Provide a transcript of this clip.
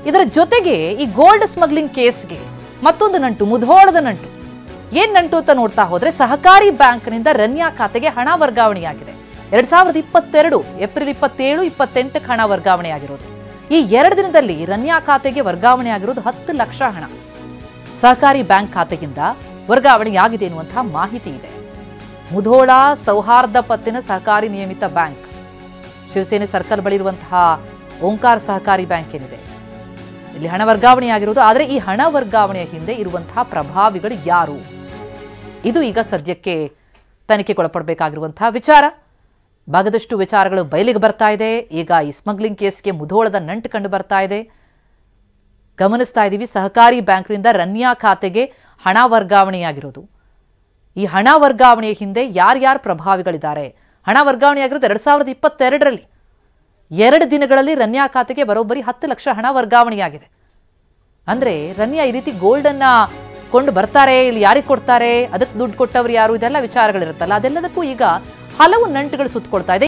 ಇದರ ಜೊತೆಗೆ ಈ ಗೋಲ್ಡ್ ಸ್ಮಗ್ಲಿಂಗ್ ಕೇಸ್ಗೆ ಮತ್ತೊಂದು ನಂಟು, ಮುಧೋಳದ ನಂಟು. ಏನ್ ನಂಟು ಅಂತ ನೋಡ್ತಾ ಹೋದ್ರೆ, ಸಹಕಾರಿ ಬ್ಯಾಂಕ್ನಿಂದ ರನ್ಯಾ ಖಾತೆಗೆ ಹಣ ವರ್ಗಾವಣೆಯಾಗಿದೆ. 2022 ಏಪ್ರಿಲ್ 27, 28 ಹಣ ವರ್ಗಾವಣೆಯಾಗಿರೋದು. ಈ 2 ದಿನದಲ್ಲಿ ರನ್ಯಾ ಖಾತೆಗೆ ವರ್ಗಾವಣೆ ಆಗಿರೋದು 10 ಲಕ್ಷ ಹಣ ಸಹಕಾರಿ ಬ್ಯಾಂಕ್ ಖಾತೆಗಿಂದ ವರ್ಗಾವಣೆಯಾಗಿದೆ ಎನ್ನುವಂತಹ ಮಾಹಿತಿ ಇದೆ. ಮುಧೋಳ ಸೌಹಾರ್ದ ಪತ್ತಿನ ಸಹಕಾರಿ ನಿಯಮಿತ ಬ್ಯಾಂಕ್, ಶಿವಸೇನೆ ಸರ್ಕಲ್ ಬಳಿ ಇರುವಂತಹ ಓಂಕಾರ ಸಹಕಾರಿ ಬ್ಯಾಂಕ್ ಏನಿದೆ, ಇಲ್ಲಿ ಹಣ ವರ್ಗಾವಣೆಯಾಗಿರುವುದು. ಆದರೆ ಈ ಹಣ ವರ್ಗಾವಣೆಯ ಹಿಂದೆ ಇರುವಂತಹ ಪ್ರಭಾವಿಗಳು ಯಾರು, ಇದು ಈಗ ಸದ್ಯಕ್ಕೆ ತನಿಖೆಗೊಳಪಡಬೇಕಾಗಿರುವಂತಹ ವಿಚಾರ. ಭಾಗದಷ್ಟು ವಿಚಾರಗಳು ಬಯಲಿಗೆ ಬರ್ತಾ ಇದೆ. ಈಗ ಈ ಸ್ಮಗ್ಲಿಂಗ್ ಕೇಸ್ಗೆ ಮುಧೋಳದ ನಂಟು ಕಂಡು ಬರ್ತಾ ಇದೆ. ಗಮನಿಸ್ತಾ ಇದ್ದೀವಿ, ಸಹಕಾರಿ ಬ್ಯಾಂಕ್ನಿಂದ ರನ್ಯಾ ಖಾತೆಗೆ ಹಣ ವರ್ಗಾವಣೆಯಾಗಿರೋದು. ಈ ಹಣ ವರ್ಗಾವಣೆಯ ಹಿಂದೆ ಯಾರ್ಯಾರು ಪ್ರಭಾವಿಗಳಿದ್ದಾರೆ? ಹಣ ವರ್ಗಾವಣೆಯಾಗಿರೋದು 2022ರಲ್ಲಿ 2 ದಿನಗಳಲ್ಲಿ ರನ್ಯಾ ಖಾತೆಗೆ ಬರೋಬ್ಬರಿ 10 ಲಕ್ಷ ಹಣ ವರ್ಗಾವಣೆಯಾಗಿದೆ. ಅಂದ್ರೆ ರನ್ಯಾ ಈ ರೀತಿ ಗೋಲ್ಡನ್ನ ಕೊಂಡು ಬರ್ತಾರೆ, ಇಲ್ಲಿ ಯಾರಿಗೆ ಕೊಡ್ತಾರೆ, ಅದಕ್ಕೆ ದುಡ್ಡು ಕೊಟ್ಟವರು ಯಾರು, ಇದೆಲ್ಲ ವಿಚಾರಗಳಿರುತ್ತಲ್ಲ, ಅದೆಲ್ಲದಕ್ಕೂ ಈಗ ಹಲವು ನಂಟುಗಳು ಸುತ್ತಕೊಳ್ತಾ ಇದೆ.